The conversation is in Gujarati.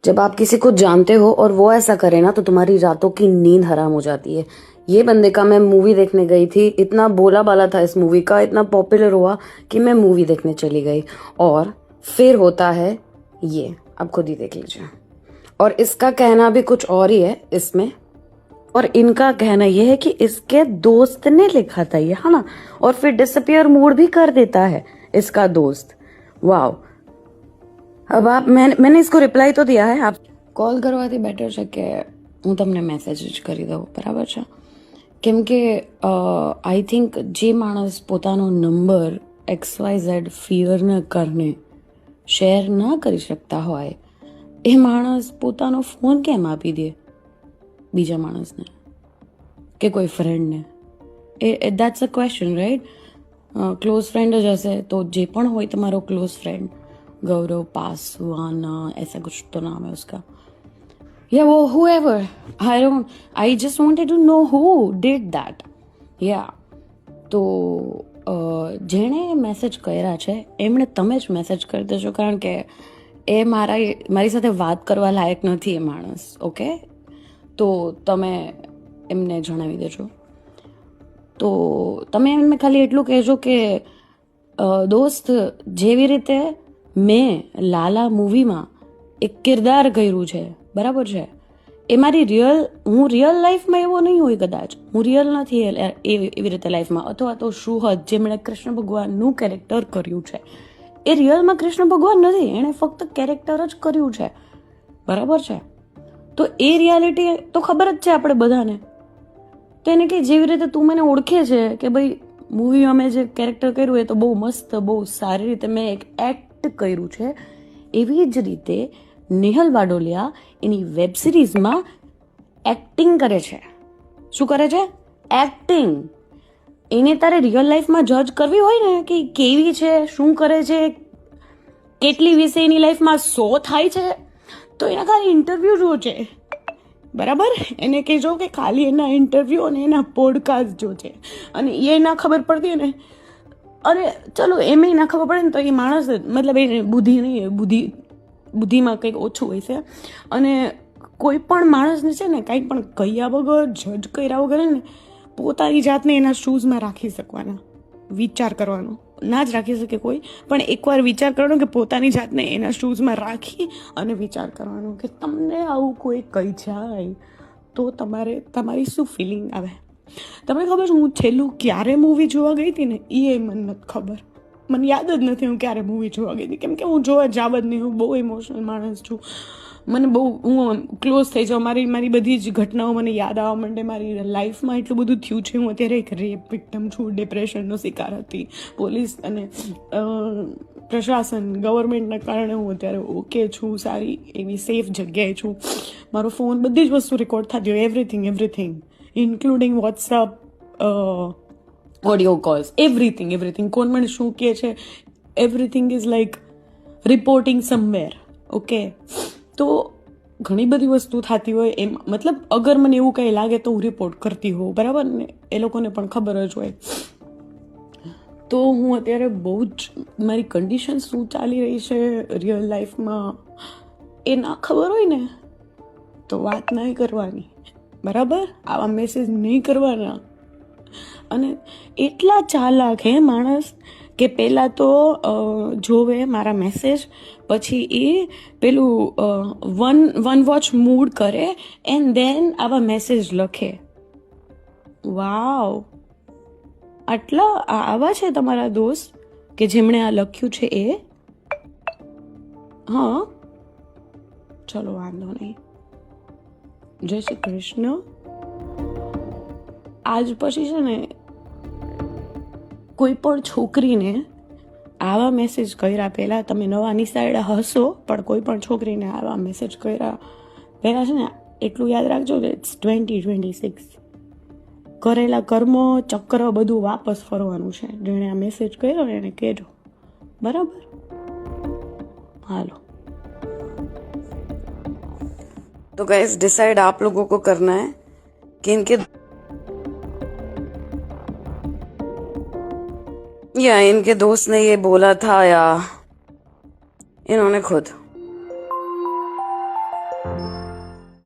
जब आप किसी को जानते हो और वो ऐसा करे ना तो तुम्हारी रातों की नींद हराम हो जाती है। ये बंदे का मैं मूवी देखने गई थी, इतना बोला बाला था इस मूवी का, इतना पॉपुलर हुआ कि मैं मूवी देखने चली गई और फिर होता है ये, आप खुद ही देख लीजिए। और इसका कहना भी कुछ और ही है इसमें, और इनका कहना यह है कि इसके दोस्त ने लिखा था ये, है ना, और फिर डिसअपियर मूड भी कर देता है इसका दोस्त। वाह। अब आप मैंने इसको રિપ્લાય તો દિયા હે, આપ કોલ કરવાથી બેટર છે કે હું તમને મેસેજ જ કરી દઉં, બરાબર છે? કેમ કે આઈ થિંક જે માણસ પોતાનો નંબર XYZ ફિયરના કારણે શેર ના કરી શકતા હોય એ માણસ પોતાનો ફોન કેમ આપી દે બીજા માણસને કે કોઈ ફ્રેન્ડને? એ that's a question, right? Close friend જ હશે તો જે પણ હોય તમારો ક્લોઝ ફ્રેન્ડ, गौरव पासवाना ऐसा कुछ तो नाम है उसका, या वो whoever, I just wanted to know who did that. Yeah, તો જેણે મેસેજ કર્યા છે એમણે તમે જ મેસેજ કરી દેજો, કારણ કે એ મારી સાથે વાત કરવા લાયક નથી એ માણસ. ઓકે, તો તમે એમને જણાવી દેજો. તો તમે એમને ખાલી એટલું કહેજો કે દોસ્ત, જેવી રીતે મેં લાલા મૂવીમાં એક કિરદાર કર્યું છે, બરાબર છે, એ મારી હું રિયલ લાઈફમાં એવો નહીં હોય, કદાચ હું રિયલ નથી એવી રીતે લાઈફમાં, અથવા તો સુહદ જેમણે કૃષ્ણ ભગવાનનું કેરેક્ટર કર્યું છે એ રિયલમાં કૃષ્ણ ભગવાન નથી, એણે ફક્ત કેરેક્ટર જ કર્યું છે, બરાબર છે? તો એ રિયાલિટી તો ખબર જ છે આપણે બધાને. તો એને કે જેવી રીતે તું મને ઓળખે છે કે ભાઈ મૂવીમાં મેં જે કેરેક્ટર કર્યું એ તો બહુ મસ્ત, બહુ સારી રીતે મેં એક એક્ટ કર્યું છે, એવી જ રીતે નેહલ વાડોલિયા એની વેબ સિરીઝમાં એક્ટિંગ કરે છે. શું કરે છે? એક્ટિંગ. એને તારે રિયલ લાઈફમાં જજ કરવી હોય ને કે કેવી છે, શું કરે છે, કેટલી વિશે એની લાઈફમાં શો થાય છે, તો એના ખાલી ઇન્ટરવ્યૂ જો છે, બરાબર? એને કહેજો કે ખાલી એના ઇન્ટરવ્યૂ અને એના પોડકાસ્ટ જો છે, અને એ ના ખબર પડતી ને, અરે ચલો એમ ના ખબર પડે ને તો એ માણસ, મતલબ એને બુદ્ધિ નહીં, બુદ્ધિમાં કંઈક ઓછું હોય છે. અને કોઈ પણ માણસને છે ને કંઈ પણ કહ્યા વગર, જજ કર્યા વગર ને પોતાની જાતને એના શૂઝમાં રાખી શકવાના, વિચાર કરવાનો. ના જ રાખી શકે કોઈ, પણ એકવાર વિચાર કરવાનો કે પોતાની જાતને એના શૂઝમાં રાખી અને વિચાર કરવાનો કે તમને આવું કોઈ કહી જાય તો તમારી શું ફિલિંગ આવે. તમને ખબર છે હું છેલ્લું ક્યારે મૂવી જોવા ગઈ હતી ને એ મને નથી ખબર, મને યાદ જ નથી હું ક્યારે મૂવી જોવા ગઈ હતી, કેમ કે હું જોવા જાવ જ નહીં. હું બહુ ઇમોશનલ માણસ છું, મને બહુ, હું ક્લોઝ થઈ જાઉં, મારી બધી જ ઘટનાઓ મને યાદ આવવા માંડે. મારી લાઈફમાં એટલું બધું થયું છે. હું અત્યારે એક રેપ વિક્ટિમ છું, ડિપ્રેશનનો શિકાર હતી. પોલીસ અને પ્રશાસન, ગવર્મેન્ટના કારણે હું અત્યારે ઓકે છું, સારી એવી સેફ જગ્યાએ છું. મારો ફોન બધી જ વસ્તુ રેકોર્ડ થતી હોય, everything including WhatsApp, audio calls, everything. કોણ મને શું કહે છે, everything is like reporting somewhere. Okay, તો ઘણી બધી વસ્તુ થતી હોય એમ, મતલબ અગર મને એવું કંઈ લાગે તો હું રિપોર્ટ કરતી હોઉં, બરાબર ને? એ લોકોને પણ ખબર જ હોય. તો હું અત્યારે બહુ જ, મારી કન્ડિશન શું ચાલી રહી છે રિયલ લાઈફમાં એ ના ખબર હોય ને તો વાત નહીં કરવાની, બરાબર? આવા મેસેજ નહીં કરવાના. અને એટલા ચાલાક હે માણસ કે પહેલાં તો જોવે મારા મેસેજ, પછી એ પેલું વન વોચ મૂડ કરે એન્ડ દેન આવા મેસેજ લખે. વાવ, આવા છે તમારા દોસ્ત કે જેમણે આ લખ્યું છે એ? હા, ચલો વાંધો નહીં. જય શ્રી કૃષ્ણ. આજ પછી છે ને કોઈ પણ છોકરીને આવા મેસેજ કર્યા પહેલાં, તમે નવા નિશાળા હશો પણ કોઈ પણ છોકરીને આવા મેસેજ કર્યા પહેલાં છે ને એટલું યાદ રાખજો કે ઇટ્સ 2026. કરેલા કર્મો, ચક્ર બધું વાપસ ફરવાનું છે. જેણે આ મેસેજ કર્યો ને એને કહેજો, બરાબર? હાલો. तो गाइस डिसाइड आप लोगों को करना है कि इनके दोस्त ने ये बोला था या इन्होंने खुद